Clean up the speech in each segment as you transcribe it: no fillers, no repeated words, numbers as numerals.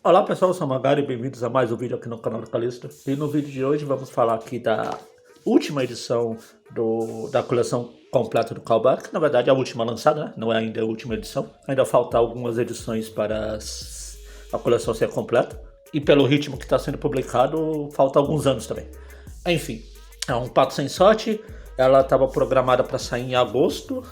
Olá pessoal, eu sou o Magari e bem-vindos a mais um vídeo aqui no canal do Calixto. E no vídeo de hoje vamos falar aqui da última edição da coleção completa do Callback, que na verdade é a última lançada, né? Não é ainda a última edição. Ainda falta algumas edições para a coleção ser completa. E pelo ritmo que está sendo publicado, falta alguns anos também. Enfim, é um Pato Sem Sorte. Ela estava programada para sair em agosto,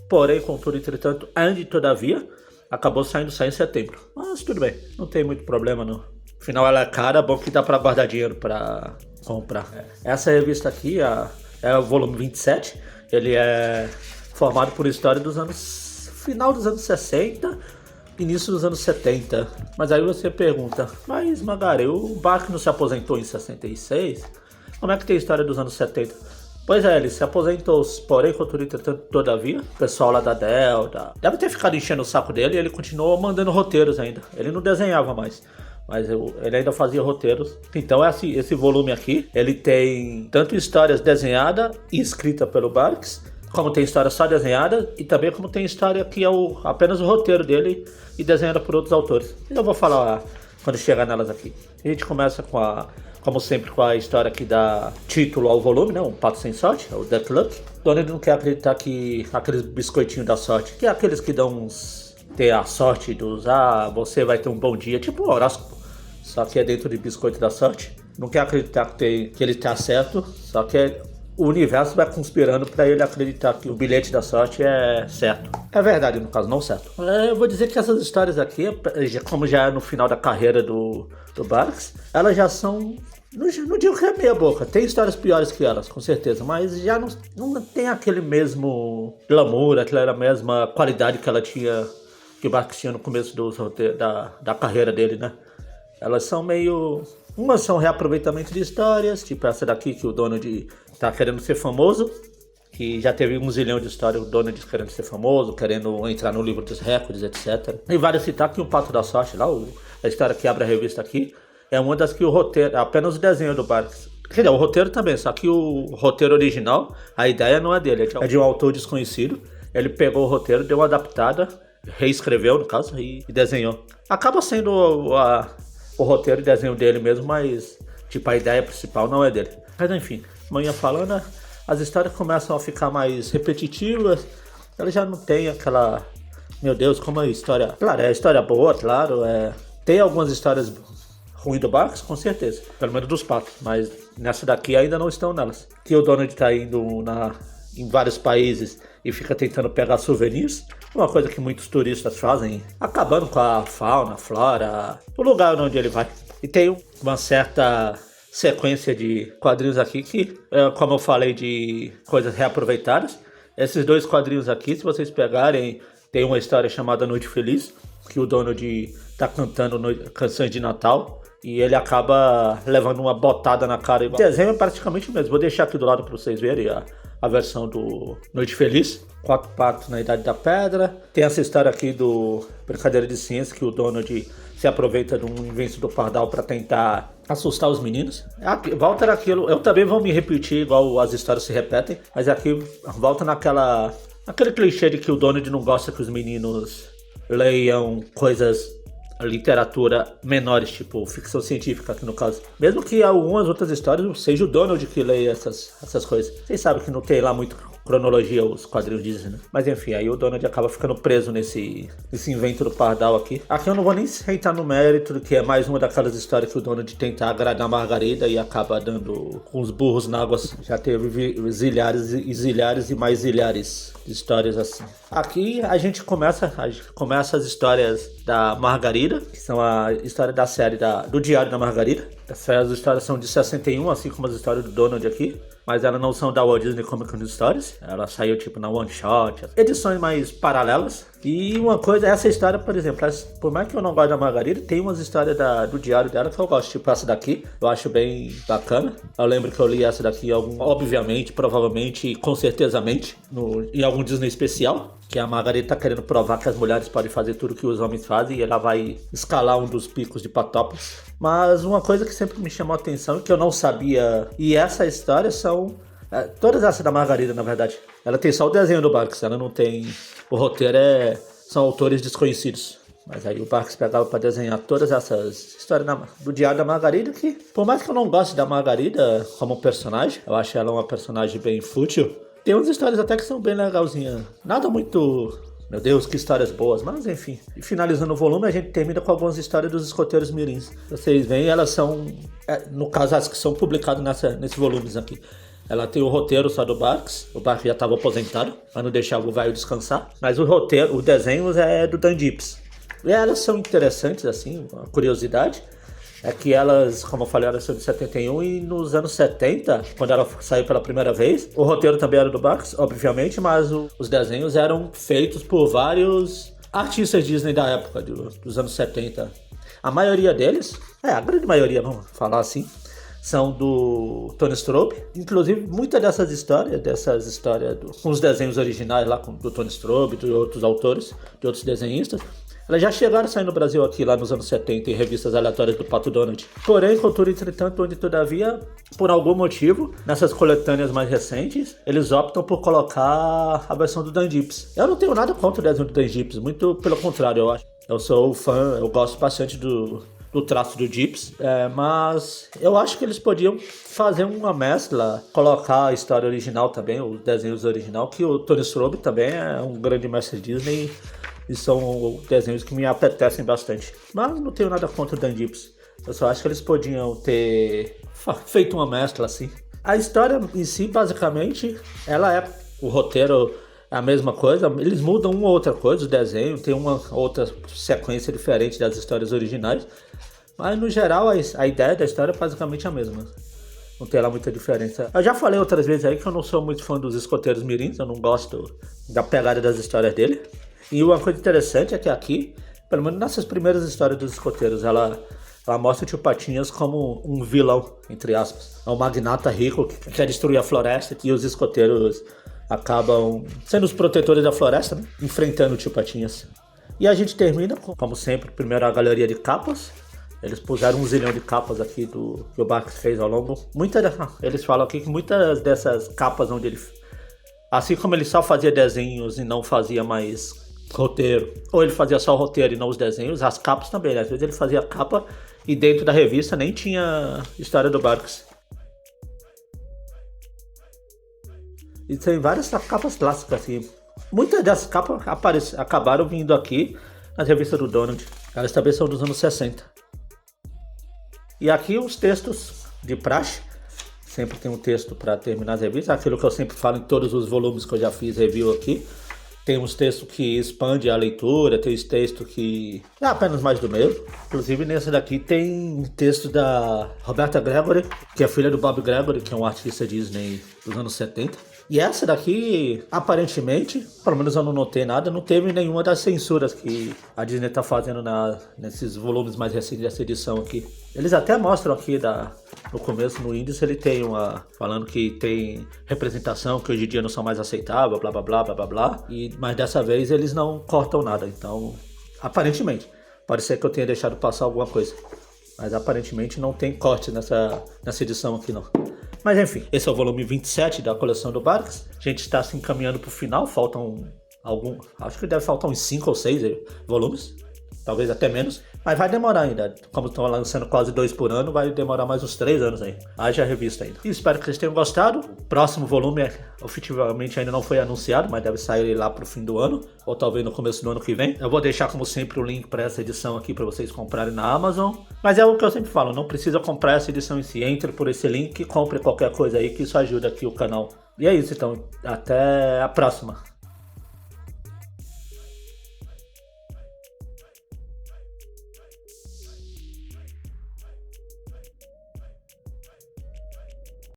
porém, contudo, entretanto, ainda e todavia, acabou saindo só em setembro. Mas tudo bem, não tem muito problema não. Afinal ela é cara, bom que dá pra guardar dinheiro pra comprar. Essa revista aqui é o volume 27. Ele é formado por história dos anos... final dos anos 60, início dos anos 70. Mas aí você pergunta, mas Magari, o Bach não se aposentou em 66? Como é que tem história dos anos 70? Pois é, ele se aposentou, porém, contudo, entretanto, todavia, o pessoal lá da Delta deve ter ficado enchendo o saco dele e ele continuou mandando roteiros ainda. Ele não desenhava mais, mas ele ainda fazia roteiros. Então esse volume aqui, ele tem tanto histórias desenhadas e escritas pelo Barks, como tem história só desenhada e também como tem história que é apenas o roteiro dele e desenhada por outros autores. Eu vou falar quando chegar nelas aqui. A gente começa como sempre, com a história que dá título ao volume, né? Um Pato Sem Sorte, o Duck Luck. Donald não quer acreditar que aqueles biscoitinhos da sorte, que é aqueles que dão ter a sorte dos, você vai ter um bom dia, tipo um horóscopo, só que é dentro de biscoito da sorte. Não quer acreditar que ele tá certo, só que o universo vai conspirando para ele acreditar que o bilhete da sorte é certo. É verdade, no caso, não certo. Eu vou dizer que essas histórias aqui, como já é no final da carreira do Barks, elas já são... Não digo que é meia boca, tem histórias piores que elas, com certeza, mas já não tem aquele mesmo glamour, aquela mesma qualidade que ela tinha, que o Barks tinha no começo da carreira dele, né? Elas são meio... Umas são reaproveitamento de histórias, tipo essa daqui que o Donald tá querendo ser famoso, que já teve um zilhão de histórias, o Donald querendo ser famoso, querendo entrar no livro dos recordes, etc. E vale citar que o Pato da Sorte lá, a história que abre a revista aqui, é uma das que o roteiro, apenas o desenho do Barks. Quer dizer, o roteiro também, só que o roteiro original, a ideia não é dele, é de um autor desconhecido. Ele pegou o roteiro, deu uma adaptada, reescreveu no caso, e desenhou. Acaba sendo o roteiro e desenho dele mesmo, mas tipo a ideia principal não é dele. Mas enfim, manhã falando, as histórias começam a ficar mais repetitivas. Ela já não tem aquela... Meu Deus, como a história... Claro, é história boa, claro. Tem algumas histórias ruins do Barks, com certeza. Pelo menos dos patos. Mas nessa daqui ainda não estão nelas. Que o Donald tá indo em vários países e fica tentando pegar souvenirs. Uma coisa que muitos turistas fazem, acabando com a fauna, a flora, o lugar onde ele vai. E tem uma certa sequência de quadrinhos aqui que, como eu falei, de coisas reaproveitadas. Esses dois quadrinhos aqui, se vocês pegarem, tem uma história chamada Noite Feliz, que o Donald tá cantando canções de Natal e ele acaba levando uma botada na cara. O desenho é praticamente o mesmo. Vou deixar aqui do lado para vocês verem a versão do Noite Feliz. 4 patos na Idade da Pedra. Tem essa história aqui do Brincadeira de Ciência, que o Donald se aproveita de um invenção do Pardal para tentar assustar os meninos. Volta naquilo, eu também vou me repetir igual as histórias se repetem, mas aqui volta aquele clichê de que o Donald não gosta que os meninos leiam coisas, literatura menores, tipo ficção científica aqui no caso. Mesmo que algumas outras histórias seja o Donald que leia essas coisas. Vocês sabem que não tem lá muito cronologia, os quadrinhos dizem, né? Mas enfim, aí o Donald acaba ficando preso nesse invento do Pardal aqui. Aqui eu não vou nem entrar no mérito, que é mais uma daquelas histórias que o Donald tenta agradar a Margarida e acaba dando com os burros na água. Já teve zilhares e zilhares e mais zilhares de histórias assim. Aqui a gente começa as histórias da Margarida, que são a história da série do Diário da Margarida. As histórias são de 61, assim como as histórias do Donald aqui. Mas elas não são da Walt Disney Comic Stories. Ela saiu tipo na One Shot, edições mais paralelas. E uma coisa, essa história, por exemplo, por mais que eu não goste da Margarida, tem umas histórias do diário dela que eu gosto, tipo essa daqui, eu acho bem bacana. Eu lembro que eu li essa daqui, obviamente, provavelmente, com certezamente, em algum Disney especial, que a Margarida tá querendo provar que as mulheres podem fazer tudo que os homens fazem e ela vai escalar um dos picos de Patópolis. Mas uma coisa que sempre me chamou a atenção e que eu não sabia, e essa história são... todas essas da Margarida, na verdade. Ela tem só o desenho do Barks, ela não tem... O roteiro são autores desconhecidos. Mas aí o Barks pegava para desenhar todas essas histórias do Diário da Margarida, que por mais que eu não goste da Margarida como personagem, eu acho ela uma personagem bem fútil, tem umas histórias até que são bem legalzinhas. Nada muito... Meu Deus, que histórias boas, mas enfim. E finalizando o volume, a gente termina com algumas histórias dos escoteiros mirins. Vocês veem, elas são, no caso, as que são publicadas nesses volumes aqui. Ela tem o roteiro só do Barks, o Barks já estava aposentado, para não deixar o velho descansar. Mas o roteiro, o desenho é do Dan Gibbs. E elas são interessantes, assim, uma curiosidade. É que elas, como eu falei, elas são de 71 e nos anos 70, quando ela saiu pela primeira vez, o roteiro também era do Barks, obviamente, mas os desenhos eram feitos por vários artistas Disney da época, dos anos 70. A maioria deles, a grande maioria, vamos falar assim, são do Tony Strobe. Inclusive, muitas dessas histórias com os desenhos originais lá do Tony Strobe, de outros autores, de outros desenhistas, elas já chegaram a sair no Brasil aqui, lá nos anos 70, em revistas aleatórias do Pato Donald. Porém, contudo, entretanto, onde todavia, por algum motivo, nessas coletâneas mais recentes, eles optam por colocar a versão do Dan Gibbs. Eu não tenho nada contra o desenho do Dan Gibbs, muito pelo contrário, eu acho. Eu sou fã, eu gosto bastante do traço do Gibbs, mas eu acho que eles podiam fazer uma mescla, colocar a história original também, os desenhos original, que o Tony Strobe também é um grande mestre Disney, e são desenhos que me apetecem bastante. Mas não tenho nada contra o Dan Gibbs. Eu só acho que eles podiam ter feito uma mescla assim. A história em si, basicamente, o roteiro é a mesma coisa. Eles mudam uma ou outra coisa, o desenho tem uma outra sequência diferente das histórias originais. Mas no geral, a ideia da história é basicamente a mesma. Não tem lá muita diferença. Eu já falei outras vezes aí que eu não sou muito fã dos escoteiros mirins. Eu não gosto da pegada das histórias dele. E uma coisa interessante é que aqui, pelo menos nessas primeiras histórias dos escoteiros, ela mostra o Tio Patinhas como um vilão, entre aspas. É um magnata rico que quer destruir a floresta e os escoteiros acabam sendo os protetores da floresta, né? Enfrentando o Tio Patinhas. E a gente termina, como sempre, primeiro a galeria de capas. Eles puseram 1 zilhão de capas aqui que o Barks fez ao longo. Eles falam aqui que muitas dessas capas onde ele... Assim como ele só fazia desenhos e não fazia mais roteiro, ou ele fazia só o roteiro e não os desenhos, as capas também, né? Às vezes ele fazia a capa e dentro da revista nem tinha história do Barks. E tem várias capas clássicas assim. Muitas dessas capas acabaram vindo aqui nas revistas do Donald. Elas também são dos anos 60. E aqui os textos de praxe. Sempre tem um texto para terminar as revistas. Aquilo que eu sempre falo em todos os volumes que eu já fiz review aqui. Tem uns textos que expande a leitura, tem os textos que é apenas mais do mesmo. Inclusive nesse daqui tem texto da Roberta Gregory, que é filha do Bob Gregory, que é um artista Disney dos anos 70. E essa daqui, aparentemente, pelo menos eu não notei nada, não teve nenhuma das censuras que a Disney tá fazendo nesses volumes mais recentes dessa edição aqui. Eles até mostram aqui no começo, no índice, ele tem falando que tem representação que hoje em dia não são mais aceitáveis, blá blá blá blá blá blá. Mas dessa vez eles não cortam nada, então, aparentemente, pode ser que eu tenha deixado passar alguma coisa. Mas aparentemente não tem corte nessa edição aqui não. Mas enfim, esse é o volume 27 da coleção do Barks. A gente está se encaminhando para o final, acho que deve faltar uns 5 ou 6 volumes, talvez até menos. Mas vai demorar ainda, como estão lançando quase 2 por ano, vai demorar mais uns 3 anos aí. Haja revista ainda. E espero que vocês tenham gostado. O próximo volume efetivamente ainda não foi anunciado, mas deve sair lá pro fim do ano, ou talvez no começo do ano que vem. Eu vou deixar como sempre o link para essa edição aqui para vocês comprarem na Amazon. Mas é o que eu sempre falo, não precisa comprar essa edição em si. Entre por esse link e compre qualquer coisa aí que isso ajuda aqui o canal. E é isso então, até a próxima.